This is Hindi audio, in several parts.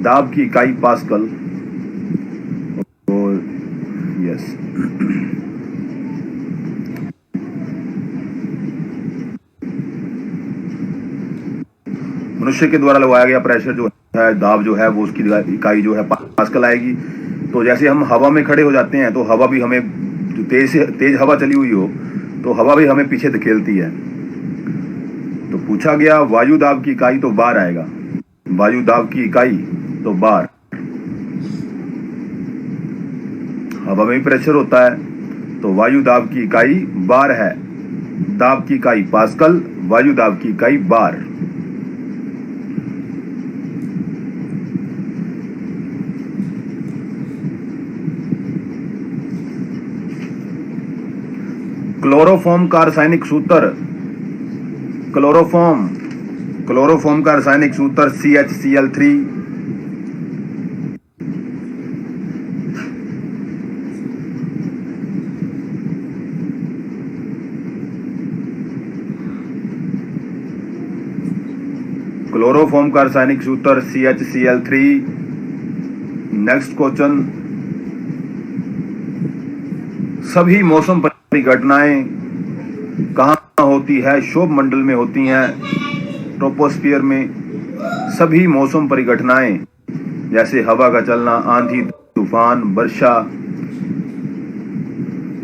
दाब की इकाई पास्कल। और यस, मनुष्य के द्वारा लगाया गया प्रेशर जो है, दाब जो है, वो उसकी इकाई जो है पास्कल आएगी। तो जैसे हम हवा में खड़े हो जाते हैं तो हवा भी हमें, जो तेज हवा चली हुई हो तो हवा भी हमें पीछे धकेलती है। तो पूछा गया वायु दाब की इकाई, तो बार आएगा। वायु दाब की इकाई तो बार। हवा में भी प्रेशर होता है, तो वायु दाब की इकाई बार है। दाब की इकाई पास्कल, वायु दाब की इकाई बार। क्लोरोफॉर्म का रासायनिक सूत्र, क्लोरोफॉर्म का रासायनिक सूत्र CHCl3। क्लोरोफॉर्म का रासायनिक सूत्र CHCl3। नेक्स्ट क्वेश्चन, सभी मौसम परिघटनाएं कहाँ होती है? क्षोभ मंडल में होती हैं, ट्रोपोस्फियर में। सभी मौसम परिघटनाएं जैसे हवा का चलना, आंधी, तूफान, वर्षा,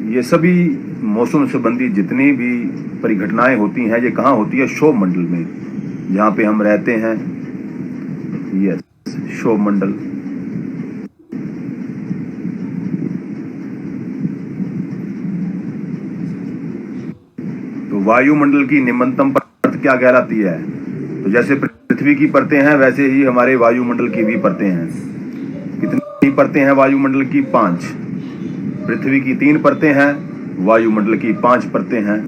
ये सभी मौसम संबंधी जितनी भी परिघटनाएं होती हैं, ये कहाँ होती है? क्षोभ मंडल में, जहाँ पे हम रहते हैं। यस, क्षोभ मंडल। तो वायुमंडल की निम्नतम परत क्या कहलाती है? तो जैसे पृथ्वी की परतें हैं, वैसे ही हमारे वायुमंडल की भी परतें हैं। कितनी परतें हैं वायुमंडल की? 5। पृथ्वी की 3 परतें हैं, वायुमंडल की 5 परतें हैं।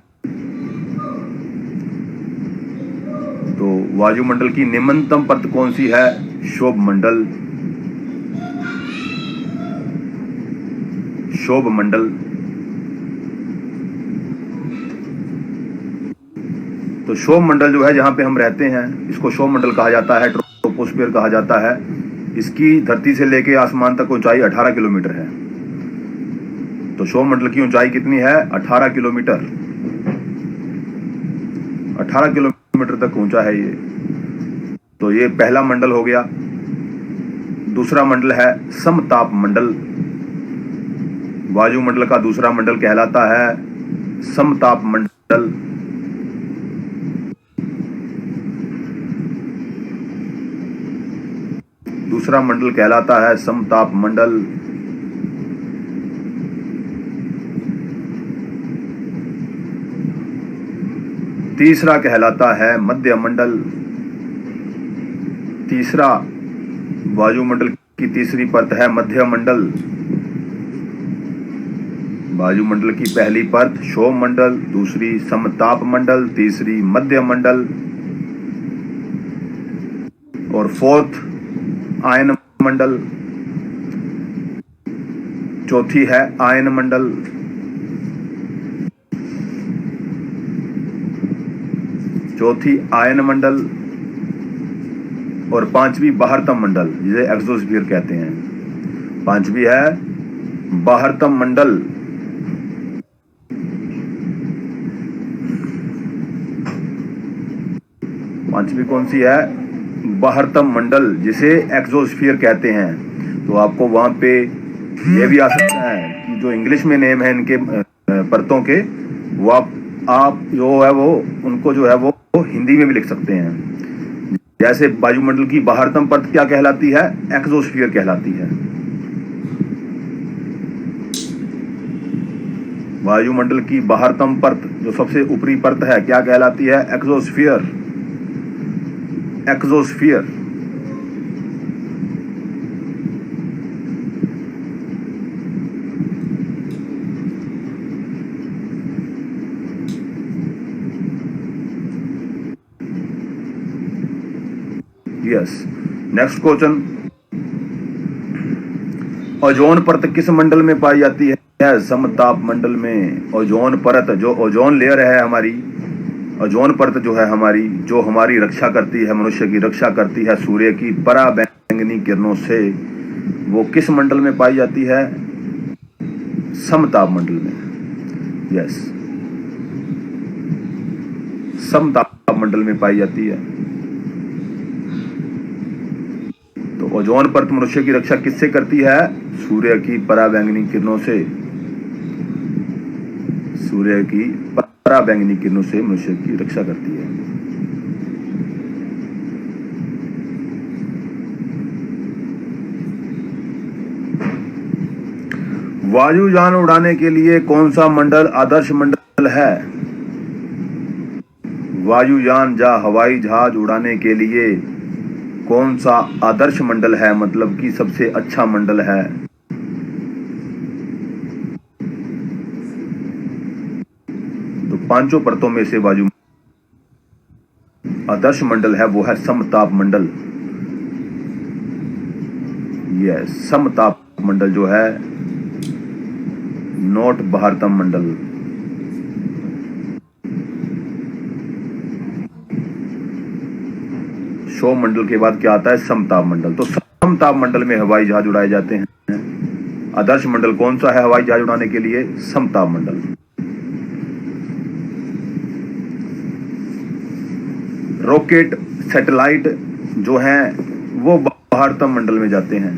तो वायुमंडल की निम्नतम परत कौन सी है? क्षोभ मंडल। क्षोभ मंडल। तो क्षोभ मंडल जो है, जहां पे हम रहते हैं, इसको क्षोभ मंडल कहा जाता है, ट्रोपोस्फियर कहा जाता है। इसकी धरती से लेके आसमान तक ऊंचाई 18 किलोमीटर है। तो क्षोभ मंडल की ऊंचाई कितनी है? 18 किलोमीटर। 18 किलोमीटर तक ऊंचा है ये। तो ये पहला मंडल हो गया। दूसरा मंडल है समताप मंडल। वायुमंडल का दूसरा मंडल कहलाता है समताप मंडल। दूसरा मंडल कहलाता है समताप मंडल। तीसरा कहलाता है मध्य मंडल। तीसरा, वायुमंडल की तीसरी परत है मध्य मंडल। वायुमंडल की पहली परत क्षोभ मंडल, दूसरी समताप मंडल, तीसरी मध्य मंडल, और फोर्थ आयन मंडल। चौथी है आयन मंडल। चौथी आयन मंडल। और पांचवी बाहरतम मंडल, जिसे एक्सोस्फीयर कहते हैं। पांचवी है बाहरतम मंडल। पांचवी कौन सी है? बाहरतम मंडल, जिसे एक्सोस्फीयर कहते हैं। तो आपको वहां पे ये भी आ सकता है कि जो इंग्लिश में नेम है इनके परतों के, वो आप जो है वो उनको जो है वो हिंदी में भी लिख सकते हैं। जैसे वायुमंडल की बाहरतम परत क्या कहलाती है? एक्सोस्फीयर कहलाती है। वायुमंडल की बाहरतम परत, जो सबसे ऊपरी परत है, क्या कहलाती है? Exosphere. Exosphere. Yes. Next question, ozone परत किस मंडल में पाई जाती है? समताप मंडल में। ओजोन परत, जो ओजोन लेयर है हमारी, ओजोन परत जो है हमारी, जो हमारी रक्षा करती है, मनुष्य की रक्षा करती है सूर्य की पराबैंगनी किरणों से, वो किस मंडल में पाई जाती है? समताप मंडल में। यस, समताप मंडल में पाई जाती है। तो ओजोन परत मनुष्य की रक्षा किससे करती है? सूर्य की पराबैंगनी किरणों से। सूर्य की पराबैंगनी किरणों से मनुष्य की रक्षा करती है। वायुयान उड़ाने के लिए कौन सा मंडल आदर्श मंडल है? वायुयान या हवाई जहाज उड़ाने के लिए कौन सा आदर्श मंडल है, मतलब कि सबसे अच्छा मंडल है? तो पांचों परतों में से वायु आदर्श मंडल है वो है समताप मंडल। यह समताप मंडल जो है, नोट भारतम मंडल। शो मंडल के बाद क्या आता है? समताप मंडल। तो समताप मंडल में हवाई जहाज उड़ाए जाते हैं। आदर्श मंडल कौन सा है हवाई जहाज उड़ाने के लिए? समताप मंडल। रॉकेट, सैटेलाइट जो हैं वो भारतम मंडल में जाते हैं।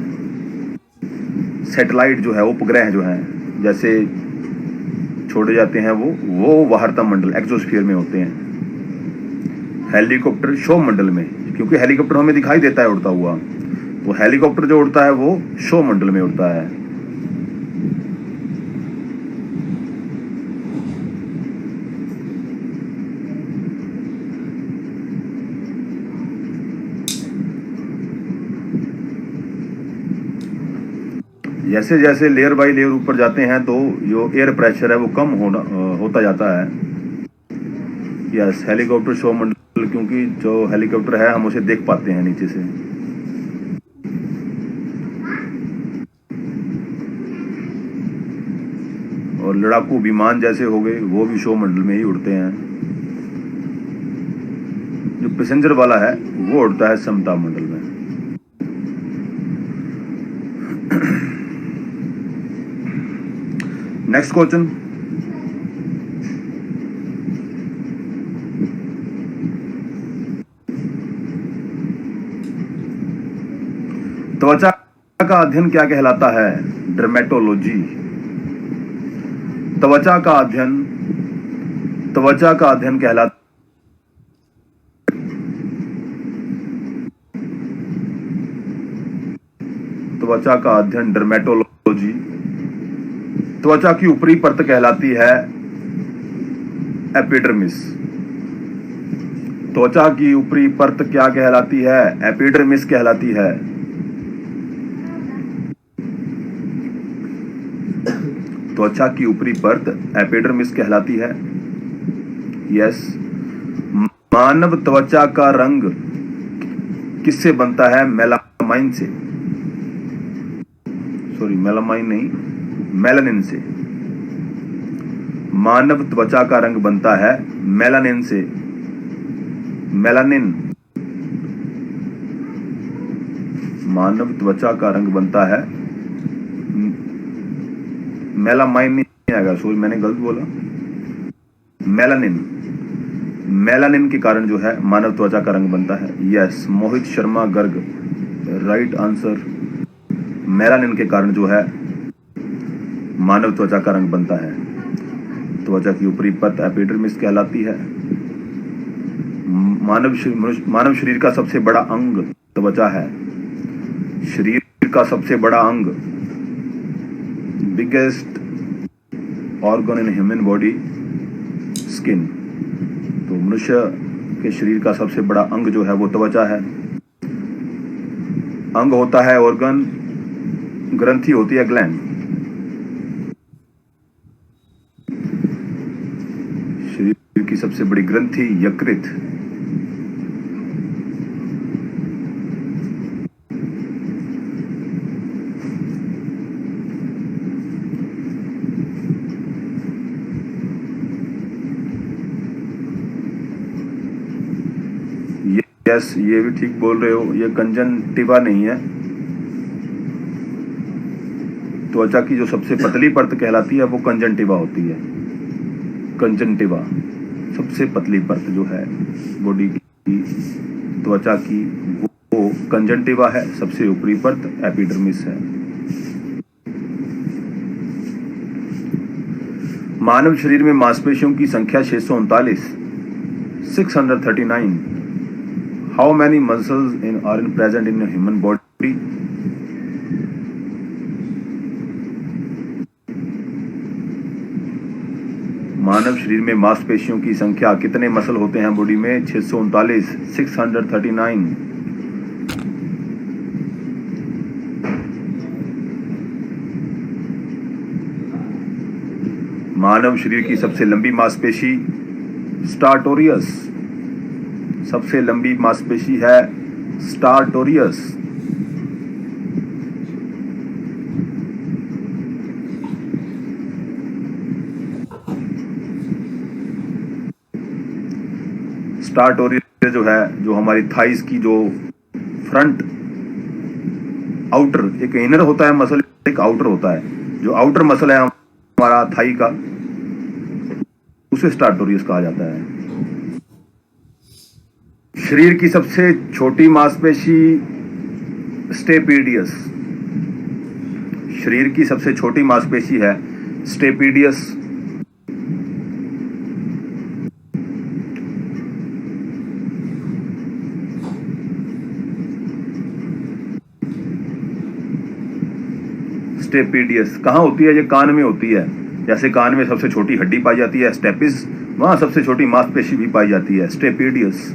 सैटेलाइट जो है, उपग्रह जो हैं, जैसे छोड़े जाते हैं वो भारतम मंडल, एक्सोस्फीयर में होते हैं। हेलीकॉप्टर शो मंडल में, क्योंकि हेलीकॉप्टर हमें दिखाई देता है उड़ता हुआ, तो हेलीकॉप्टर जो उड़ता है वो शो मंडल में उड़ता है। जैसे जैसे लेयर बाई लेयर ऊपर जाते हैं तो जो एयर प्रेशर है वो कम होता जाता है। यस, हेलीकॉप्टर शो मंडल, क्योंकि जो हेलीकॉप्टर है हम उसे देख पाते हैं नीचे से। और लड़ाकू विमान जैसे हो गए वो भी शो मंडल में ही उड़ते हैं। जो पैसेंजर वाला है वो उड़ता है समताप मंडल में। नेक्स्ट क्वेश्चन, त्वचा का अध्ययन क्या कहलाता है? डर्मेटोलॉजी। त्वचा का अध्ययन कहलाता त्वचा का अध्ययन डर्मेटोलॉजी। त्वचा की ऊपरी परत कहलाती है एपिडर्मिस। त्वचा की ऊपरी परत क्या कहलाती है? एपिडर्मिस कहलाती है। त्वचा की ऊपरी परत एपिडर्मिस कहलाती है। यस, मानव त्वचा का रंग किससे बनता है? मेलामाइन से, सॉरी मेलामाइन नहीं, मेलानिन से। मानव त्वचा का रंग बनता है मेलानिन से। मेलानिन, मानव त्वचा का रंग बनता है, मेलामाइन नहीं आएगा, सॉरी मैंने गलत बोला, मेलानिन। मेलानिन के कारण जो है मानव त्वचा का रंग बनता है। Yes, Mohit Sharma Garg, right answer. Melanin के कारण जो है मानव त्वचा का रंग बनता है। त्वचा की ऊपरी परत एपिडर्मिस कहलाती है। मानव शरीर का सबसे बड़ा अंग त्वचा है। शरीर का सबसे बड़ा अंग, biggest organ in human body, skin. तो मनुष्य के शरीर का सबसे बड़ा अंग जो है वो त्वचा है। अंग होता है ऑर्गन, ग्रंथि होती है ग्लैंड। शरीर की सबसे बड़ी ग्रंथि यकृत। यस, ये भी ठीक बोल रहे हो, ये कंजंक्टिवा नहीं है। त्वचा की जो सबसे पतली परत कहलाती है वो कंजंक्टिवा होती है। कंजंक्टिवा सबसे पतली परत जो है बॉडी की त्वचा की, वो कंजंक्टिवा है। सबसे ऊपरी परत एपिडर्मिस है। मानव शरीर में मांसपेशियों की संख्या 639, 639। How many muscles are present in human body? मानव शरीर में मांसपेशियों की संख्या, कितने मसल होते हैं बॉडी में? 639, 639। मानव शरीर की सबसे लंबी मांसपेशी स्टार्टोरियस, सबसे लंबी मांसपेशी है स्टार्टोरियस। स्टार्टोरियस जो है, जो हमारी थाइस की जो फ्रंट आउटर, एक इनर होता है मसल, एक आउटर होता है। जो आउटर मसल है हमारा थाई का, उसे स्टार्टोरियस कहा जाता है। शरीर की सबसे छोटी मांसपेशी स्टेपीडियस, शरीर की सबसे छोटी मांसपेशी है स्टेपीडियस। स्टेपीडियस कहाँ होती है? ये कान में होती है। जैसे कान में सबसे छोटी हड्डी पाई जाती है स्टेपिस, वहां सबसे छोटी मांसपेशी भी पाई जाती है स्टेपीडियस।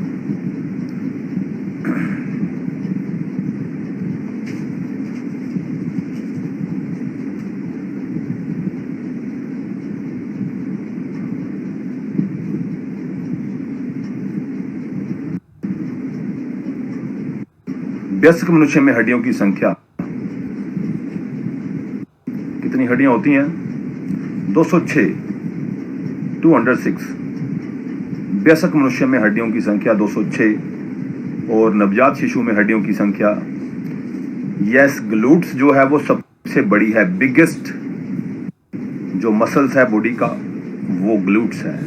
वयस्क मनुष्य में हड्डियों की संख्या, कितनी हड्डियां होती हैं? 206, 206। वयस्क मनुष्य में हड्डियों की संख्या 206 और नवजात शिशु में हड्डियों की संख्या, यस, ग्लूट्स जो है वो सबसे बड़ी है। बिगेस्ट जो मसल्स है बॉडी का वो ग्लूट्स है।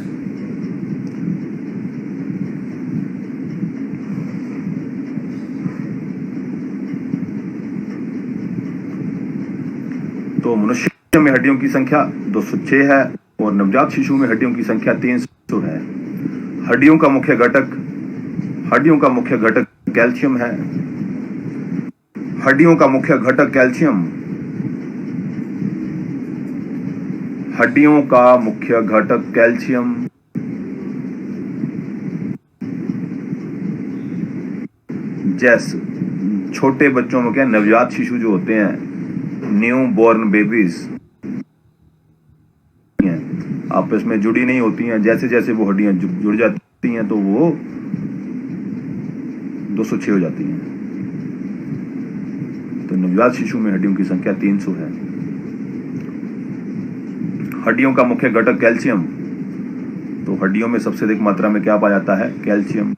तो मनुष्य में हड्डियों की संख्या 206 है और नवजात शिशु में हड्डियों की संख्या 300 है। हड्डियों का मुख्य घटक, हड्डियों का मुख्य घटक कैल्शियम है। हड्डियों का मुख्य घटक कैल्शियम, हड्डियों का मुख्य घटक कैल्शियम। जैसे छोटे बच्चों में क्या, नवजात शिशु जो होते हैं, न्यू बॉर्न बेबीज, आपस में जुड़ी नहीं होती हैं। जैसे जैसे वो हड्डियां जुड़ जाती हैं तो वो 206 हो जाती हैं। तो नवजात शिशु में हड्डियों की संख्या 300 है। हड्डियों का मुख्य घटक कैल्शियम, तो हड्डियों में सबसे अधिक मात्रा में क्या पाया जाता है? कैल्शियम।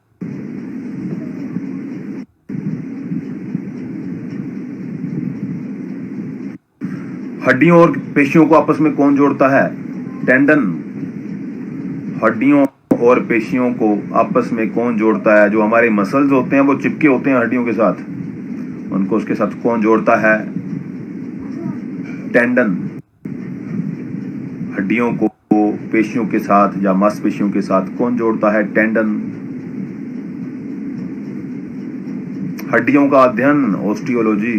हड्डियों और पेशियों को आपस में कौन जोड़ता है? टेंडन। हड्डियों और पेशियों को आपस में कौन जोड़ता है? जो हमारे मसल्स होते हैं वो चिपके होते हैं हड्डियों के साथ, उनको उसके साथ कौन जोड़ता है? टेंडन। हड्डियों को पेशियों के साथ या मांसपेशियों के साथ कौन जोड़ता है? टेंडन। हड्डियों का अध्ययन osteology,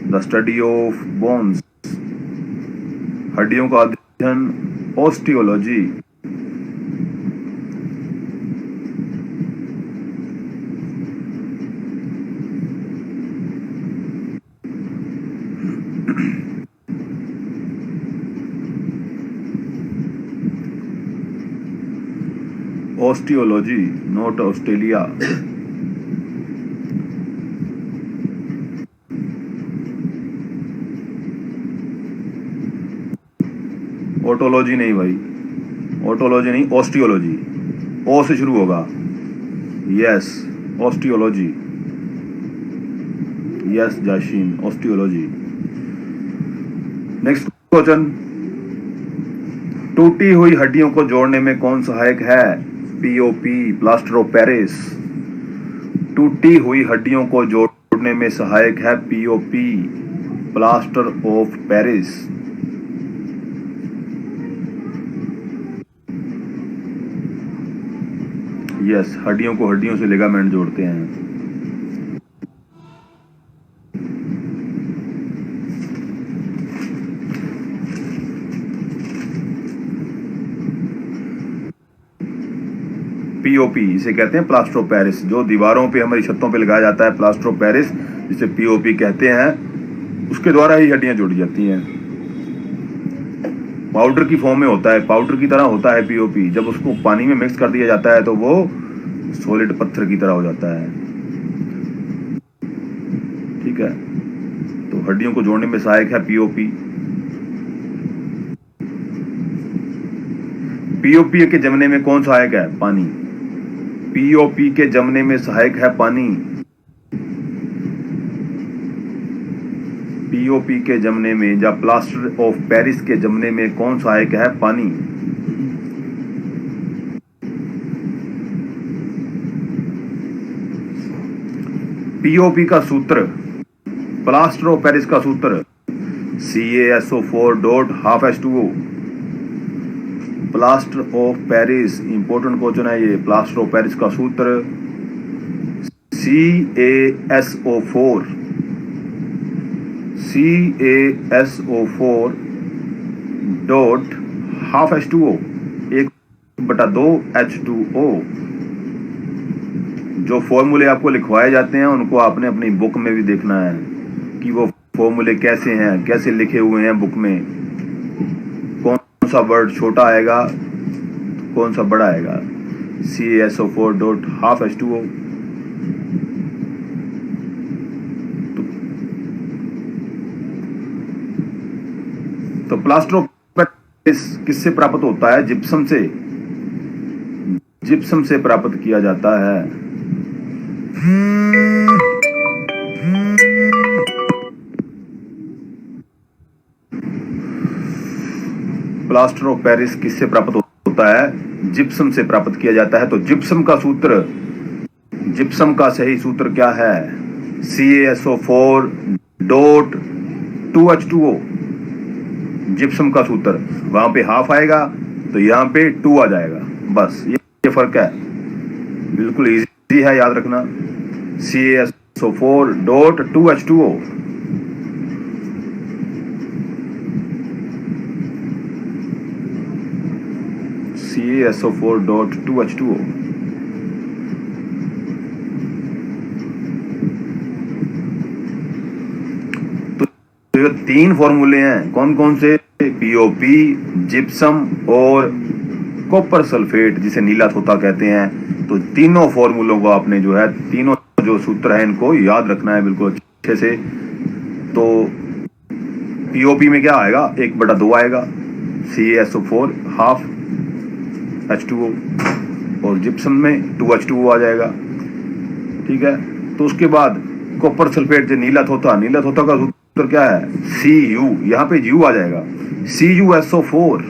the study of bones. हड्डियों का अध्ययन osteology. Osteology, not Australia. Otology नहीं भाई, ऑटोलॉजी नहीं, ऑस्टियोलॉजी। ओ से शुरू होगा, यस, ऑस्टियोलॉजी। यस जाशीन, ऑस्टियोलॉजी। नेक्स्ट क्वेश्चन, टूटी हुई हड्डियों को जोड़ने में कौन सहायक है? POP, plaster of Paris. टूटी हुई हड्डियों को जोड़ने में सहायक है POP, plaster of Paris. Yes, हड्डियों को हड्डियों से लिगामेंट जोड़ते हैं। पीओपी इसे कहते हैं, प्लास्टर ऑफ पेरिस। जो दीवारों पे, हमारी छतों पे लगाया जाता है प्लास्टर ऑफ पेरिस, जिसे पीओपी कहते हैं, उसके द्वारा ही हड्डियां जोड़ी जाती हैं। पाउडर की फॉर्म में होता है, पाउडर की तरह होता है पीओपी। जब उसको पानी में मिक्स कर दिया जाता है तो वो सॉलिड पत्थर की तरह हो जाता है। ठीक है, तो हड्डियों को जोड़ने में सहायक है पीओपी। पीओपी के जमने में कौन सहायक है? पानी। पीओपी के जमने में सहायक है पानी। पीओपी के जमने में या प्लास्टर ऑफ पेरिस के जमने में कौन सहायक है? पानी। पीओपी का सूत्र, प्लास्टर ऑफ पेरिस का सूत्र CaSO4.12H2O। Plaster of Paris, important question है ये। प्लास्टर ऑफ पेरिस का सूत्र CaSO4.12H2O, 1/2H2O। जो फॉर्मूले आपको लिखवाए जाते हैं उनको आपने अपनी बुक में भी देखना है कि वो फॉर्मूले कैसे हैं, कैसे लिखे हुए हैं बुक में। कौन सा वर्ड छोटा आएगा, कौन सा बड़ा आएगा। CaSO4.12H2O। तो प्लास्टर ऑफ पेरिस किससे प्राप्त होता है? जिप्सम से। जिप्सम से प्राप्त किया जाता है। प्लास्टर ऑफ पेरिस किससे प्राप्त होता है? जिप्सम से प्राप्त किया जाता है। तो जिप्सम का सूत्र, जिप्सम का सही सूत्र क्या है? CaSO4.2H2O। जिप्सम का सूत्र, वहां पे हाफ आएगा तो यहां पे 2 आ जाएगा। बस ये फर्क है, बिल्कुल इजी है याद रखना। CaSO4.2H2O। CaSO4.2H2O। तो ये 3 फॉर्मूले हैं, कौन कौन से? पीओपी, जिप्सम और कॉपर सल्फेट, जिसे नीला थोथा कहते हैं। तो तीनों फॉर्मूलों को आपने जो है, तीनों जो सूत्र है इनको याद रखना है बिल्कुल अच्छे से। तो पीओपी में क्या आएगा? 1/2 आएगा। CaSO4.12H2O और जिप्सम में 2H2O आ जाएगा। ठीक है, तो उसके बाद कॉपर सल्फेट, जो नीला थोथा, नीला थोथा का सूत्र क्या है? Cu, यहाँ पे U आ जाएगा। CuSO4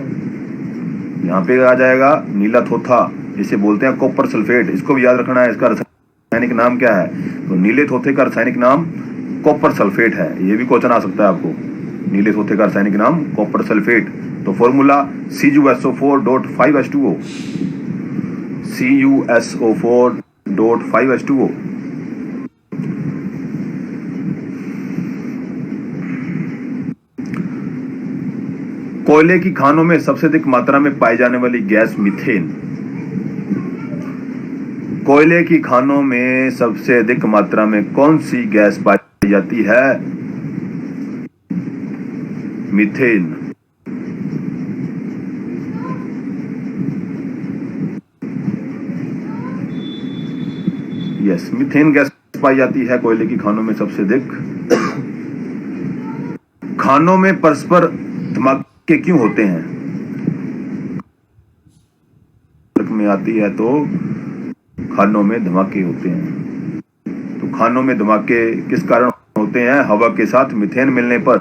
यहाँ पे आ जाएगा। नीला थोथा जिसे बोलते हैं कॉपर सल्फेट, इसको भी याद रखना है। इसका रासायनिक नाम क्या है? तो नीले थोथे का रासायनिक नाम कॉपर सल्फेट है। ये भी क्वेश्चन आ सकता है आपको, नीले थोथे का रासायनिक नाम कॉपर सल्फेट। तो फॉर्मूला CuSO4.5H2O। CuSO4.5H2O। कोयले की खानों में सबसे अधिक मात्रा में पाई जाने वाली गैस मीथेन। कोयले की खानों में सबसे अधिक मात्रा में कौन सी गैस पाई जाती है? मीथेन। यस, मीथेन गैस पाई जाती है कोयले की खानों में सबसे अधिक। खानों में परस्पर धमाके क्यों होते हैं? में आती है तो खानों में धमाके होते हैं। तो खानों में धमाके किस कारण होते हैं? हवा के साथ मीथेन मिलने पर।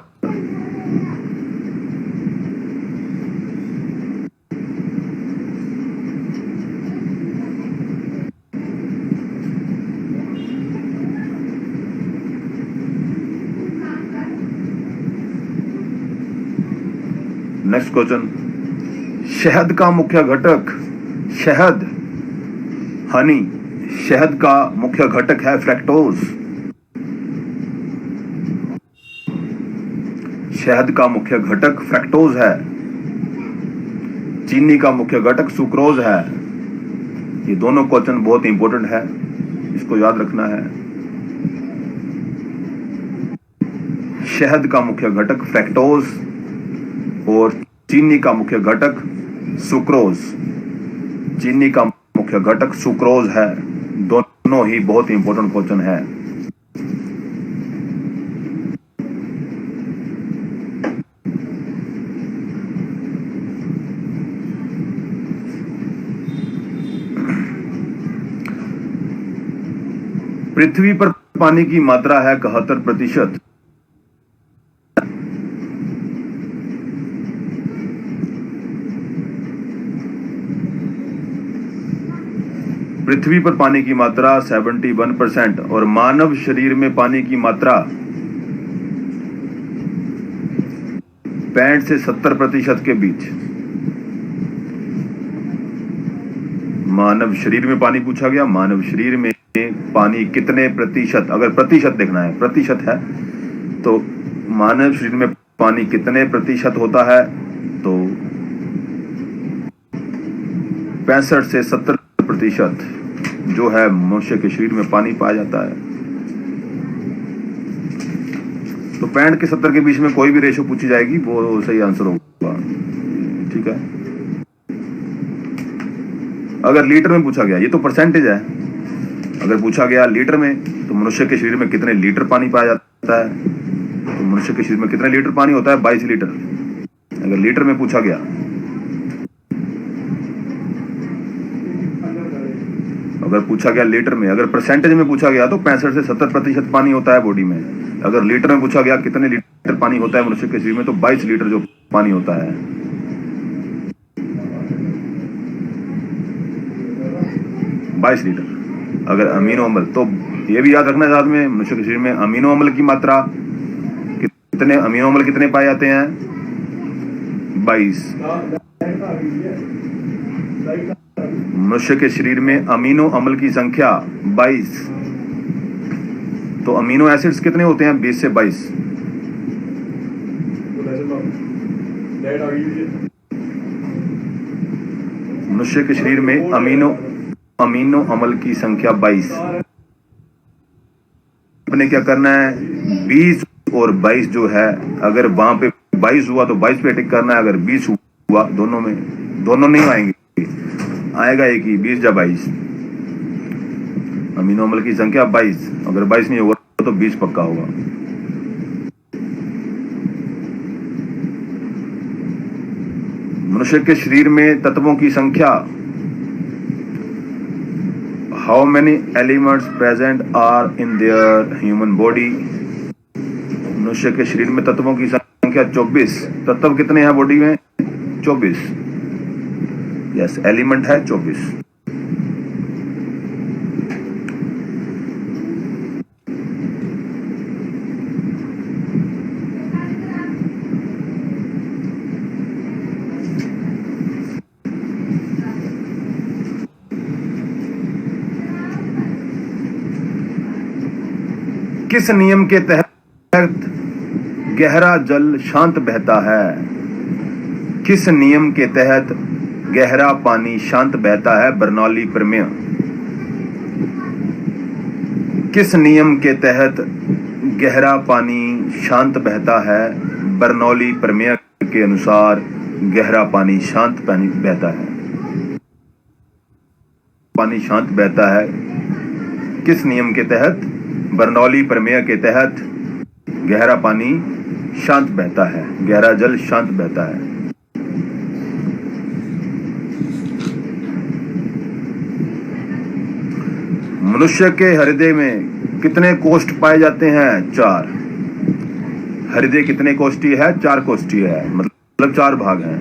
नेक्स्ट क्वेश्चन, शहद का मुख्य घटक, शहद हनी, शहद का मुख्य घटक है फ्रैक्टोज। शहद का मुख्य घटक फ्रैक्टोज है। चीनी का मुख्य घटक सुक्रोज है। ये दोनों क्वेश्चन बहुत इंपॉर्टेंट है, इसको याद रखना है। शहद का मुख्य घटक फ्रैक्टोज और चीनी का मुख्य घटक सुक्रोज। चीनी का मुख्य घटक सुक्रोज है। दोनों ही बहुत इंपॉर्टेंट क्वेश्चन है। पृथ्वी पर पानी की मात्रा है 71%। पृथ्वी पर पानी की मात्रा 71% और मानव शरीर में पानी की मात्रा 65 से 70% के बीच। मानव शरीर में पानी पूछा गया। मानव शरीर में पानी कितने प्रतिशत, अगर प्रतिशत देखना है, प्रतिशत है तो मानव शरीर में पानी कितने प्रतिशत होता है? तो 65 से 70% जो है मनुष्य के शरीर में पानी पाया जाता है। तो 65 के 70 के बीच में कोई भी रेशो पूछी जाएगी वो सही आंसर होगा। ठीक है। अगर लीटर में पूछा गया, ये तो परसेंटेज है, अगर पूछा गया लीटर में तो मनुष्य के शरीर में कितने लीटर पानी पाया जाता है? तो मनुष्य के शरीर में कितने लीटर पानी होता है? 22 लीटर। अगर लीटर में पूछा गया। अगर पूछा गया लीटर में, अगर परसेंटेज में पूछा गया तो 65 से 70% पानी होता है बॉडी में। अगर लीटर में पूछा गया कितने लीटर पानी होता है मनुष्य के शरीर में, तो 22 लीटर जो पानी होता है। 22 लीटर। अगर अमीनो अम्ल, तो ये भी याद रखना साथ में, मनुष्य के शरीर में अमीनो अम्ल की मात्रा कितने, अमीनो अम्ल कितने पाए जाते हैं? 22। मनुष्य के शरीर में अमीनो अम्ल की संख्या 22। तो अमीनो एसिड्स कितने होते हैं? 20 से 22। मनुष्य के शरीर में अमीनो अम्ल की संख्या 22। आपने क्या करना है? 20 और 22 जो है, अगर वहां पे 22 हुआ तो 22 पे टिक करना है। अगर 20 हुआ, दोनों में, दोनों नहीं आएंगे, आएगा एक ही, 20 या 22। अमीनो अम्ल की संख्या 22। अगर 22 नहीं होगा तो 20 पक्का होगा। मनुष्य के शरीर में तत्वों की संख्या, how many elements present are in their human body? मनुष्य के शरीर में तत्वों की संख्या 24। तत्व कितने हैं बॉडी में? 24। यस, एलिमेंट है 24। किस नियम के तहत गहरा जल शांत बहता है? किस नियम के तहत गहरा पानी शांत बहता है? बर्नौली प्रमेय। किस नियम के तहत गहरा पानी शांत बहता है? बर्नौली प्रमेय के अनुसार गहरा पानी शांत पानी बहता है। पानी शांत बहता है किस नियम के तहत? बर्नौली प्रमेय के तहत गहरा पानी शांत बहता है, गहरा जल शांत बहता है। मनुष्य के हृदय में कितने कोष्ठ पाए जाते हैं? 4। हृदय कितने कोष्ठीय है? 4 कोष्ठीय है, मतलब 4 भाग हैं।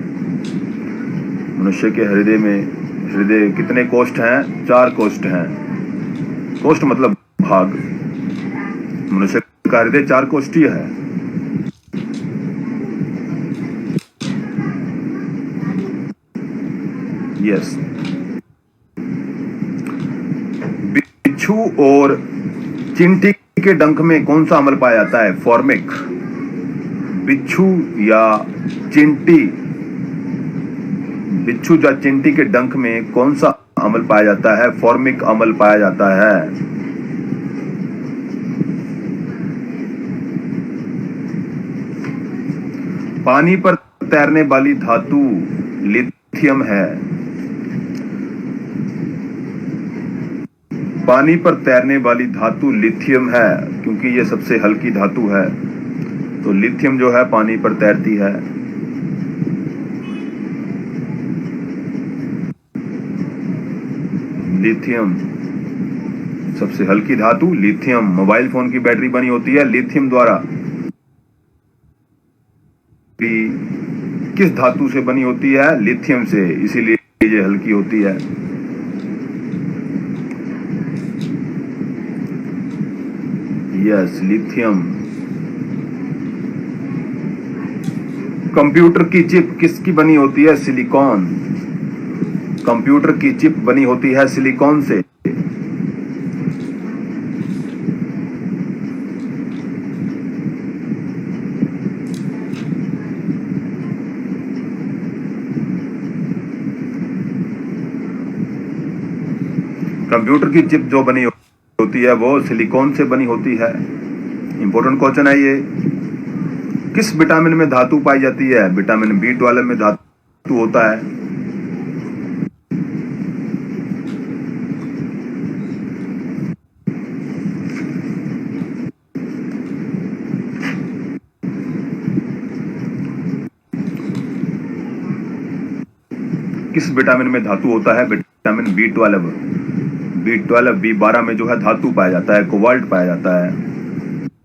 मनुष्य के हृदय कितने कोष्ठ हैं? 4 कोष्ठ हैं। कोष्ठ मतलब भाग। मनुष्य का हृदय 4 कोष्ठीय है। यस। बिच्छू और चिंटी के डंक में कौन सा अम्ल पाया जाता है? फॉर्मिक। बिच्छू या चिंटी के डंक में कौन सा अम्ल पाया जाता है? फॉर्मिक अम्ल पाया जाता है। पानी पर तैरने वाली धातु लिथियम है। पानी पर तैरने वाली धातु लिथियम है, क्योंकि यह सबसे हल्की धातु है। तो लिथियम जो है पानी पर तैरती है। लिथियम सबसे हल्की धातु लिथियम। मोबाइल फोन की बैटरी बनी होती है लिथियम द्वारा। किस धातु से बनी होती है? लिथियम से, इसीलिए ये हल्की होती है। Yes, lithium. कंप्यूटर की चिप किसकी बनी होती है? सिलिकॉन। कंप्यूटर की चिप बनी होती है सिलिकॉन से। कंप्यूटर की चिप जो बनी होती है वो सिलिकॉन से बनी होती है। इंपॉर्टेंट क्वेश्चन है ये। किस विटामिन में धातु पाई जाती है? विटामिन B12 में धातु होता है। किस विटामिन में धातु होता है? Vitamin B12। B12 में जो है धातु पाया जाता है, कोबाल्ट पाया जाता है।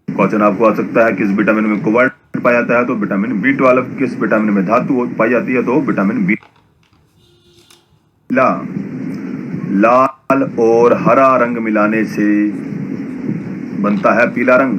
क्वेश्चन आपको आ सकता है किस विटामिन में कोबाल्ट पाया जाता है, तो विटामिन B12। किस विटामिन में धातु पाई जाती है, तो विटामिन B। लाल और हरा रंग मिलाने से बनता है पीला रंग।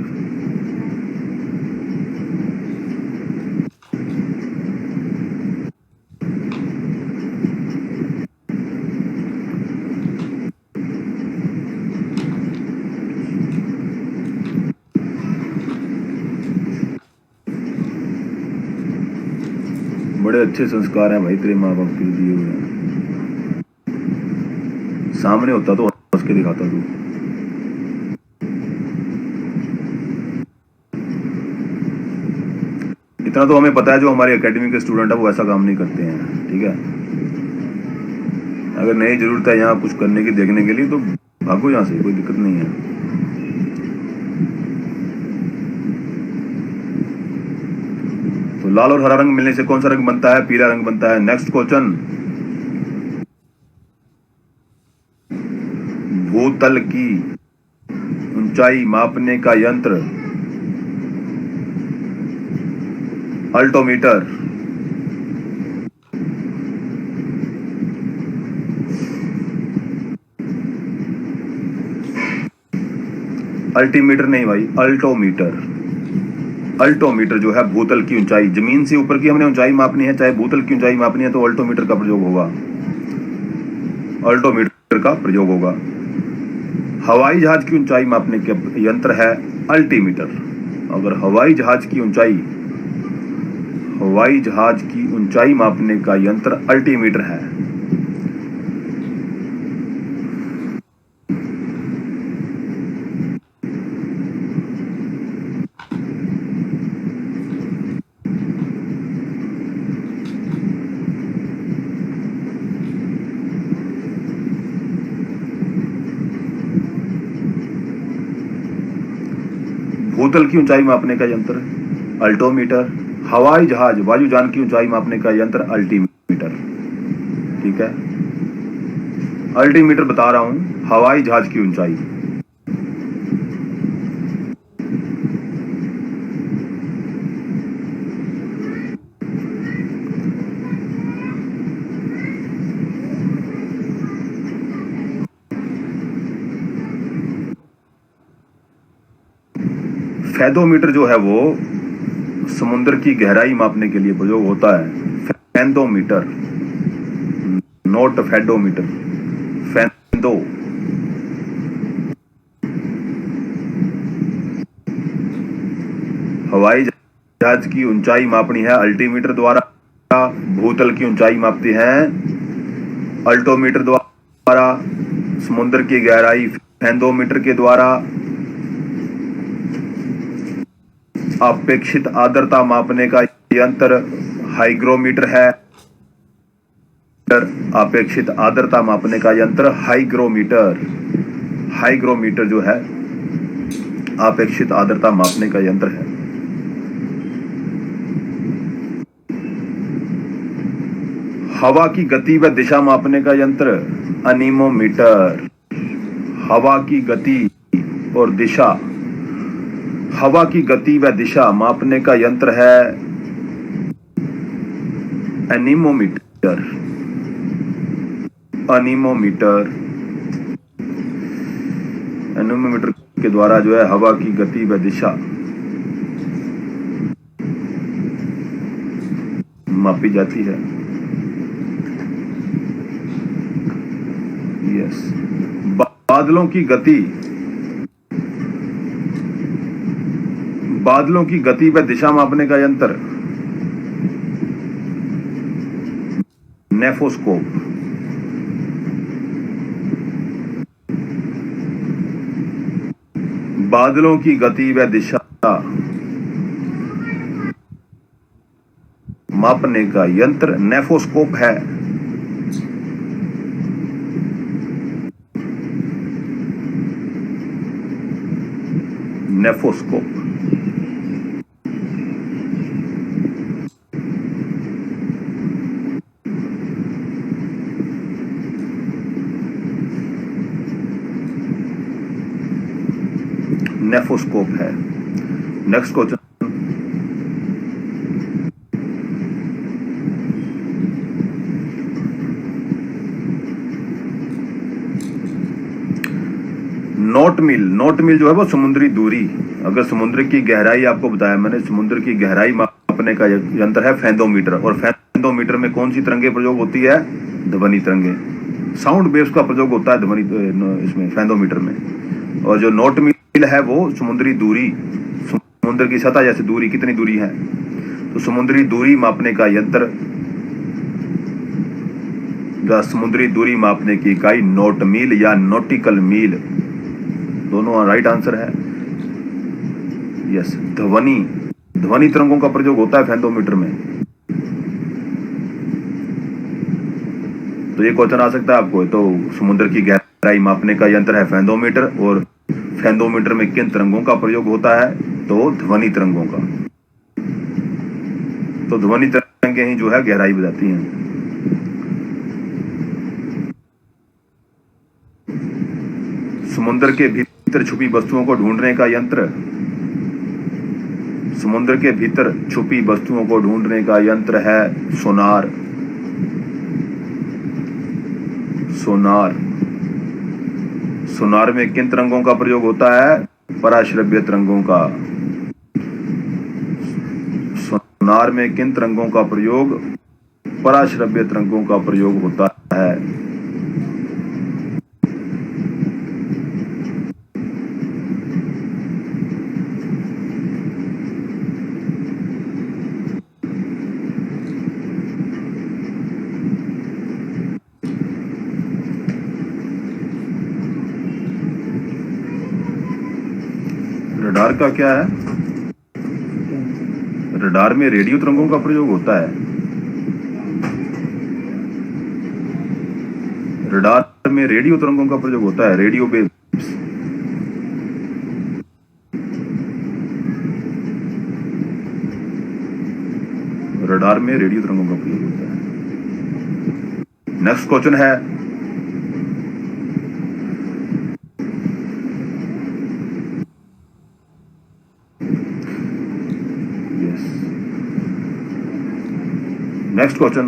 बड़े अच्छे संस्कार हैं भाई तेरे माँ बाप के दिए हुए हैं। सामने होता तो हंस के दिखाता तू। इतना तो हमें पता है, जो हमारे एकेडमी के स्टूडेंट है वो ऐसा काम नहीं करते हैं, ठीक है। अगर नई जरूरत है यहाँ कुछ करने की, देखने के लिए, तो भागो यहाँ से, कोई दिक्कत नहीं है। तो लाल और हरा रंग मिलने से कौन सा रंग बनता है? पीला रंग बनता है। Next question. भूतल की ऊंचाई मापने का यंत्र अल्टोमीटर। अल्टीमीटर नहीं भाई, अल्टोमीटर। अल्टोमीटर जो है भूतल की ऊंचाई, जमीन से ऊपर की हमने ऊंचाई मापनी है, चाहे भूतल की ऊंचाई मापनी है, तो अल्टोमीटर का प्रयोग होगा। अल्टोमीटर का प्रयोग होगा। हवाई जहाज की ऊंचाई मापने के यंत्र है अल्टीमीटर। अगर हवाई जहाज की ऊंचाई मापने का यंत्र अल्टीमीटर है। भूतल की ऊंचाई मापने का यंत्र अल्टोमीटर। हवाई जहाज वायुयान की ऊंचाई मापने का यंत्र अल्टीमीटर, ठीक है। अल्टीमीटर बता रहा हूं, हवाई जहाज की ऊंचाई। फैदोमीटर जो है वो समुद्र की गहराई मापने के लिए प्रयोग होता है। फैदोमीटर, नोट फैदोमीटर, फैदो। हवाई जहाज की ऊंचाई मापनी है अल्टीमीटर द्वारा, भूतल की ऊंचाई मापते हैं अल्टोमीटर द्वारा, समुद्र की गहराई फैदोमीटर के द्वारा, अपेक्षित आर्द्रता मापने का यंत्र हाइग्रोमीटर है। अपेक्षित आर्द्रता मापने का यंत्र हाइग्रोमीटर, हाइग्रोमीटर जो है अपेक्षित आर्द्रता मापने का यंत्र है। हवा की गति व दिशा मापने का यंत्र अनीमोमीटर। हवा की गति और दिशा, हवा की गति व दिशा मापने का यंत्र है एनीमोमीटर, अनीमोमीटर। एनीमोमीटर के द्वारा जो है हवा की गति व दिशा मापी जाती है। यस, बादलों की गति, बादलों की गति व दिशा मापने का यंत्र नेफोस्कोप। बादलों की गति व दिशा मापने का यंत्र नेफोस्कोप है। नेफोस्कोप। नेफोस्कोप है। नेक्स्ट क्वेश्चन, नोट मील। नोट मील जो है वो समुद्री दूरी। अगर समुद्र की गहराई आपको बताया मैंने, समुद्र की गहराई मापने का यंत्र है फैदोमीटर। और फैदोमीटर में कौन सी तरंगे प्रयोग होती है? ध्वनि तरंगे, साउंड वेव्स का प्रयोग होता है ध्वनि इसमें फैदोमीटर में। और जो नोट मील है वो समुद्री दूरी, समुद्र की सतह जैसे दूरी, कितनी दूरी है, तो समुद्री दूरी मापने का यंत्र, समुद्री दूरी मापने की इकाई नोट मील या नॉटिकल मील, दोनों राइट आंसर है। यस, ध्वनि, ध्वनि तरंगों का प्रयोग होता है फैदोमीटर में। तो ये क्वेश्चन आ सकता है आपको। तो समुद्र की गहराई मापने का यंत्र है फैदोमीटर, और फैदोमीटर में किन तरंगों का प्रयोग होता है? तो ध्वनि तरंगों का। तो ध्वनि तरंगे ही जो है गहराई बताती हैं। समुद्र के भीतर छुपी वस्तुओं को ढूंढने का यंत्र, समुद्र के भीतर छुपी वस्तुओं को ढूंढने का यंत्र है सोनार। सोनार। सोनार में किन तरंगों का प्रयोग होता है? पराश्रव्य तरंगों का। सोनार में किन तरंगों का प्रयोग? पराश्रव्य तरंगों का प्रयोग होता है। रडार का क्या है? रडार में रेडियो तरंगों का प्रयोग होता है। रडार में रेडियो तरंगों का प्रयोग होता है, रेडियो वेव्स। रडार में रेडियो तरंगों का प्रयोग होता है। नेक्स्ट क्वेश्चन है, नेक्स्ट क्वेश्चन,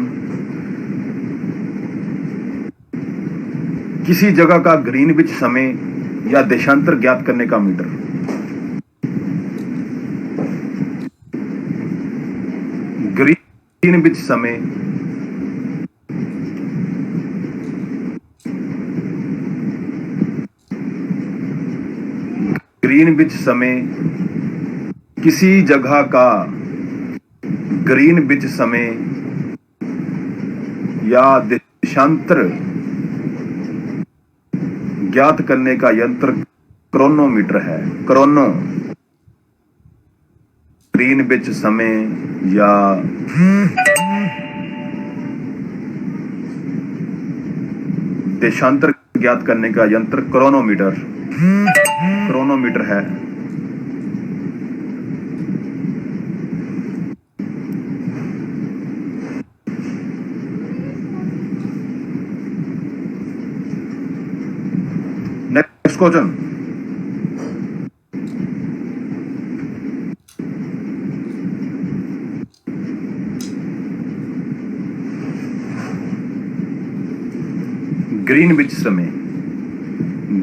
किसी जगह का ग्रीनविच समय या देशांतर ज्ञात करने का मीटर। ग्रीनविच समय ग्रीनविच समय किसी जगह का ग्रीनविच समय या देशांतर ज्ञात करने का यंत्र क्रोनोमीटर है। क्रोनो ग्रीनविच समय या देशांतर ज्ञात करने का यंत्र क्रोनोमीटर है। नेक्स्ट क्वेश्चन, ग्रीनविच समय।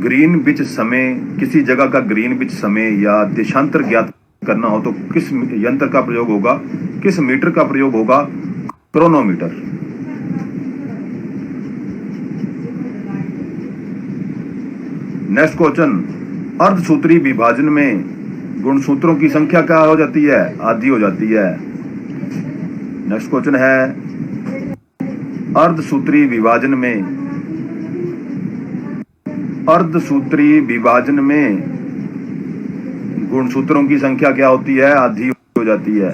ग्रीनविच समय किसी जगह का ग्रीनविच समय या देशांतर ज्ञात करना हो तो किस यंत्र का प्रयोग होगा, किस मीटर का प्रयोग होगा? क्रोनोमीटर। नेक्स्ट क्वेश्चन, अर्धसूत्री विभाजन में गुणसूत्रों की संख्या क्या हो जाती है? आधी हो जाती है। नेक्स्ट क्वेश्चन है, अर्धसूत्री विभाजन में गुणसूत्रों की संख्या क्या होती है? आधी हो जाती है।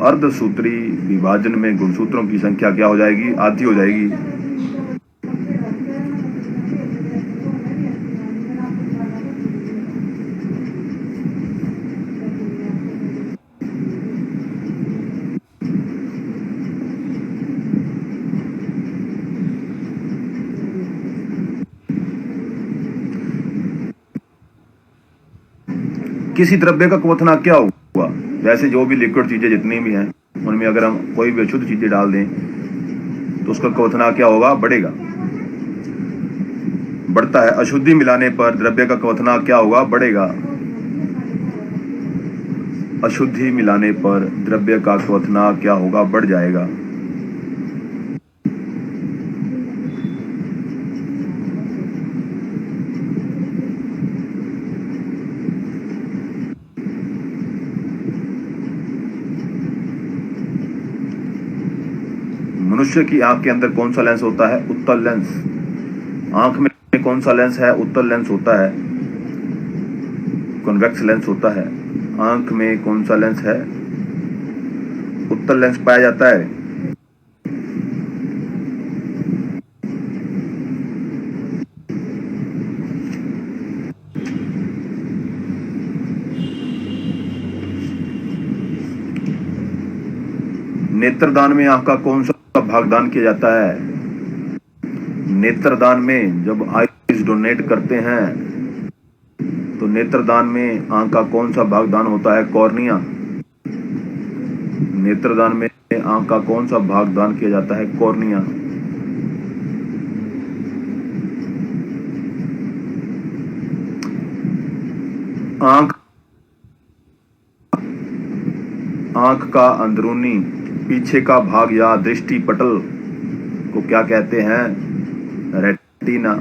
अर्धसूत्री विभाजन में गुणसूत्रों की संख्या क्या हो जाएगी? आधी हो जाएगी। किसी द्रव्य का क्वथनांक क्या होगा? वैसे जो भी लिक्विड चीजें जितनी भी हैं उनमें अगर हम कोई भी अशुद्ध चीजें डाल दें तो उसका क्वथनांक क्या होगा? बढ़ेगा, बढ़ता है। अशुद्धि मिलाने पर द्रव्य का क्वथनांक क्या होगा? बढ़ेगा। अशुद्धि मिलाने पर द्रव्य का क्वथनांक क्या होगा? बढ़ जाएगा। मनुष्य की आंख के अंदर कौन सा लेंस होता है? उत्तल लेंस। आंख में कौन सा लेंस है? उत्तल लेंस होता है। कॉन्वेक्स लेंस होता है। आंख में कौन सा लेंस है? उत्तल लेंस पाया जाता है। नेत्रदान में आंख का कौन सा भागदान किया जाता है? नेत्रदान में जब आईज डोनेट करते हैं तो नेत्रदान में आंख का कौन सा भागदान होता है? कॉर्निया। नेत्रदान में आंख का कौन सा भागदान किया जाता है? कॉर्निया। आंख का अंदरूनी पीछे का भाग या दृष्टि पटल को क्या कहते हैं? रेटिना।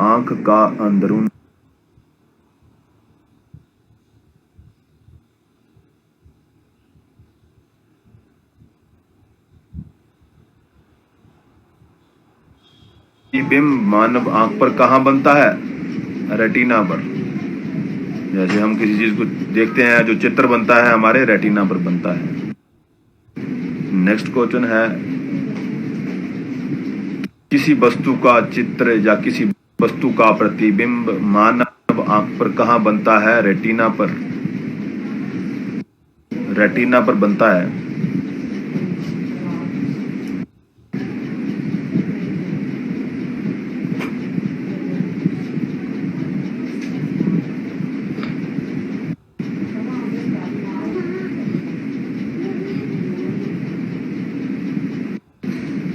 आंख का अंदरूनी बिंब मानव आंख पर कहां बनता है? रेटिना पर। जैसे हम किसी चीज को देखते हैं, जो चित्र बनता है हमारे रेटिना पर बनता है। नेक्स्ट क्वेश्चन है, किसी वस्तु का चित्र या किसी वस्तु का प्रतिबिंब मानव आंख पर कहां बनता है? रेटिना पर। रेटिना पर बनता है।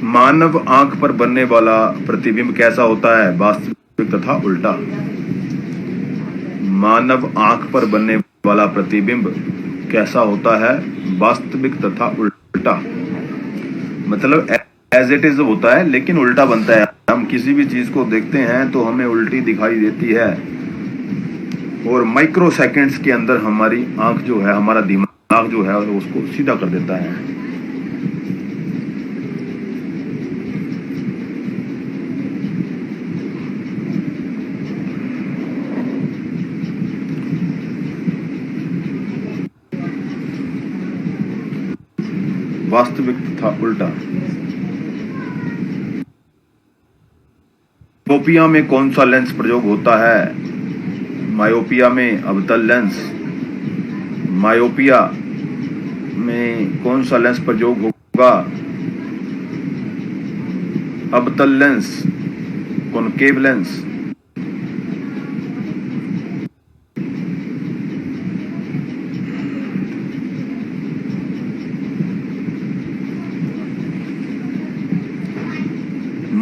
मानव आंख पर बनने वाला प्रतिबिंब कैसा होता है, वास्तविक तथा उल्टा। मानव आंख पर बनने वाला प्रतिबिंब कैसा होता है, वास्तविक तथा उल्टा। मतलब एज इट इज होता है लेकिन उल्टा बनता है। हम किसी भी चीज को देखते हैं तो हमें उल्टी दिखाई देती है और माइक्रो सेकेंड्स के अंदर हमारी आंख जो है, हमारा दिमाग जो है उसको सीधा कर देता है। वास्तविक तथा उल्टा। मायोपिया में कौन सा लेंस प्रयोग होता है, मायोपिया में अवतल लेंस। मायोपिया में कौन सा लेंस प्रयोग होगा, अवतल लेंस, कॉनकेव लेंस।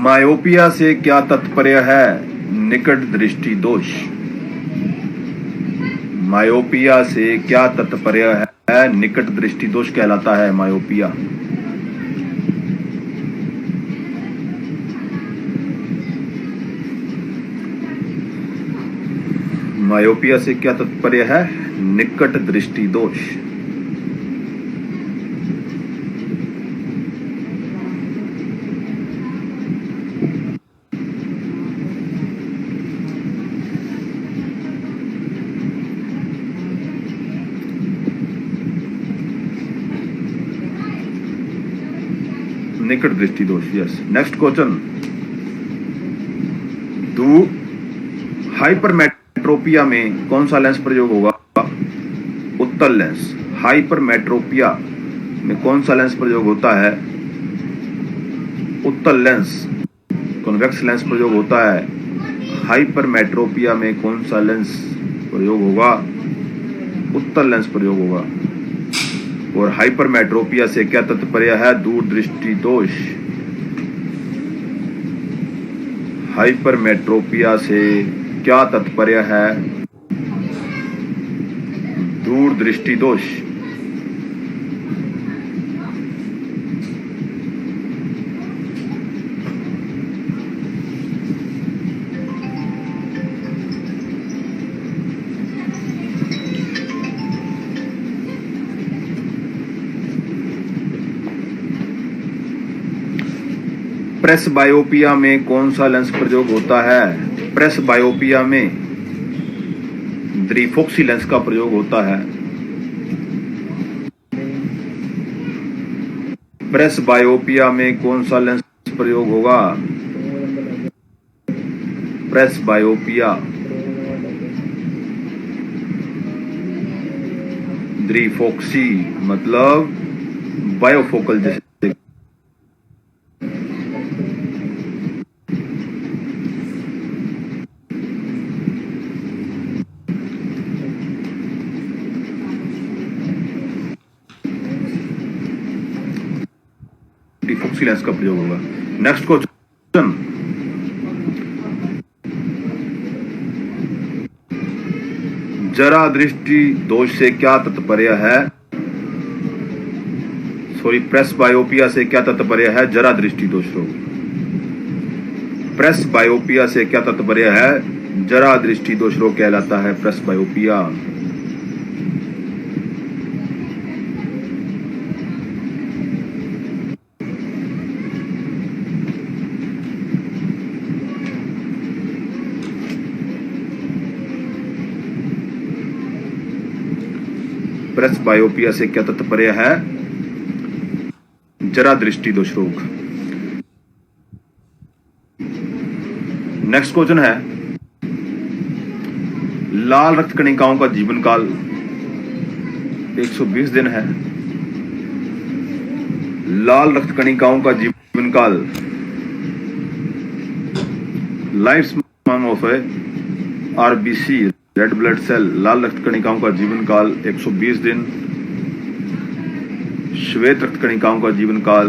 मायोपिया से क्या तात्पर्य है, निकट दृष्टि दोष। मायोपिया से क्या तात्पर्य है, निकट दृष्टि दोष कहलाता है मायोपिया। मायोपिया से क्या तात्पर्य है, निकट दृष्टि दोष। निकट दृष्टि दोष, यस। नेक्स्ट क्वेश्चन, हाइपरमेट्रोपिया में कौन सा लेंस प्रयोग होगा, उत्तल लेंस। हाइपरमेट्रोपिया में कौन सा लेंस प्रयोग होता है, उत्तल लेंस, कॉन्वेक्स लेंस प्रयोग होता है। हाइपरमेट्रोपिया में कौन सा लेंस प्रयोग होगा, उत्तल लेंस प्रयोग होगा। और हाइपरमेट्रोपिया से क्या तात्पर्य है, दूरदृष्टि दोष। हाइपरमेट्रोपिया से क्या तात्पर्य है, दूरदृष्टि दोष। प्रेस बायोपिया में कौन सा लेंस प्रयोग होता है, प्रेस बायोपिया में द्विफोक्सी लेंस का प्रयोग होता है। प्रेस बायोपिया में कौन सा लेंस प्रयोग होगा, प्रेस बायोपिया द्विफोक्सी, मतलब बायोफोकल जैसे। डिफोक्सी लेंस का प्रयोग होगा। नेक्स्ट क्वेश्चन, जरा दृष्टि दोष से क्या तात्पर्य है, सॉरी प्रेस बायोपिया से क्या तात्पर्य है, जरा दृष्टि दोष रोग। प्रेस बायोपिया से क्या तात्पर्य है, जरा दृष्टि दोष रोग कहलाता है प्रेस बायोपिया। प्रेस बायोपिया से क्या तात्पर्य है, जरा दृष्टि दोष रोग। नेक्स्ट क्वेश्चन है, लाल रक्त कणिकाओं का जीवन काल 120 दिन है। लाल रक्त कणिकाओं का जीवन काल, life span of RBC red blood cell, लाल रक्त कणिकाओं का जीवन काल 120 दिन। श्वेत रक्त कणिकाओं का जीवन काल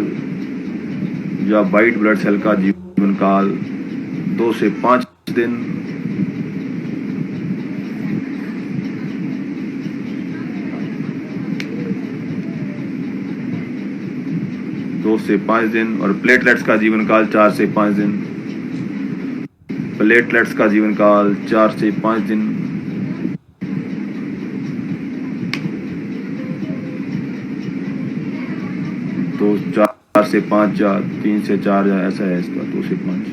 या वाइट ब्लड सेल का जीवन काल 2 से 5 दिन। और प्लेटलेट्स का जीवन काल 4 से 5 दिन। प्लेटलेट्स का जीवन काल 4 से 5 दिन। तो 4 से 5 या 3 से 4 या ऐसा है इसका 2 से 5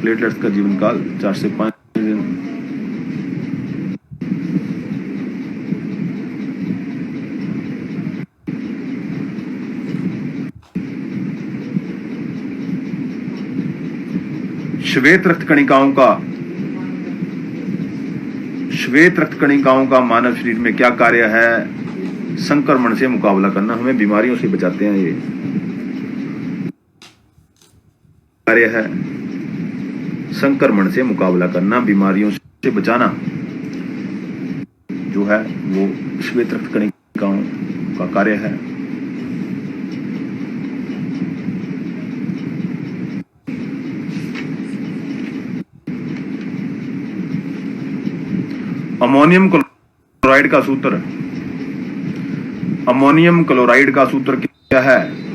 प्लेटलेट्स का जीवन काल 4 से 5 दिन। श्वेत रक्त कणिकाओं का मानव शरीर में क्या कार्य है? संक्रमण से मुकाबला करना, हमें बीमारियों से बचाते हैं। ये कार्य है संक्रमण से मुकाबला करना, बीमारियों से बचाना जो है वो श्वेत रक्त कणिकाओं का कार्य है। अमोनियम क्लोराइड का सूत्र क्या है?